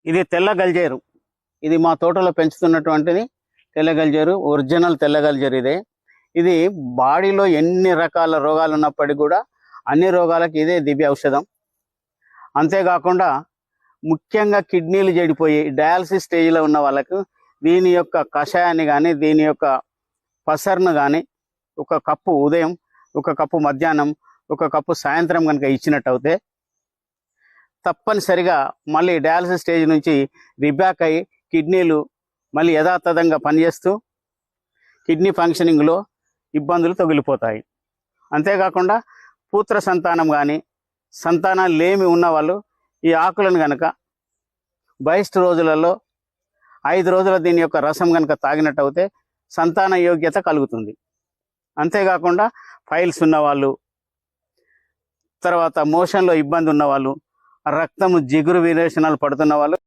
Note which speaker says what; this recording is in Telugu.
Speaker 1: ఇది తెల్ల గల్జేరు. ఇది మా తోటలో పెంచుతున్నటువంటిది తెల్ల గల్జేరు, ఒరిజినల్ తెల్ల గల్జేరు ఇదే. ఇది బాడీలో ఎన్ని రకాల రోగాలు ఉన్నప్పటికీ కూడా అన్ని రోగాలకు ఇదే దివ్య ఔషధం. అంతేకాకుండా ముఖ్యంగా కిడ్నీలు చెడిపోయి డయాలసిస్ స్టేజ్లో ఉన్న వాళ్ళకు దీని యొక్క కషాయాన్ని కానీ దీని యొక్క పసర్ను కానీ ఒక కప్పు ఉదయం, ఒక కప్పు మధ్యాహ్నం, ఒక కప్పు సాయంత్రం కనుక ఇచ్చినట్టు అయితే తప్పనిసరిగా మళ్ళీ డయాలసిస్ స్టేజ్ నుంచి రిబ్యాక్ అయ్యి కిడ్నీలు మళ్ళీ యథాతథంగా పనిచేస్తూ కిడ్నీ ఫంక్షనింగ్లో ఇబ్బందులు తొలగిపోతాయి. అంతేకాకుండా పుత్ర సంతానం కానీ సంతానాలు లేమి ఉన్నవాళ్ళు ఈ ఆకులను కనుక బహిష్ట రోజులలో 5 రోజుల దీని యొక్క రసం కనుక తాగినట్టు అయితే సంతాన యోగ్యత కలుగుతుంది. అంతేకాకుండా ఫైల్స్ ఉన్నవాళ్ళు, తర్వాత మోషన్లో ఇబ్బంది ఉన్నవాళ్ళు, రక్తము జిగురు విరేచనాలు పడుతున్న వాళ్ళు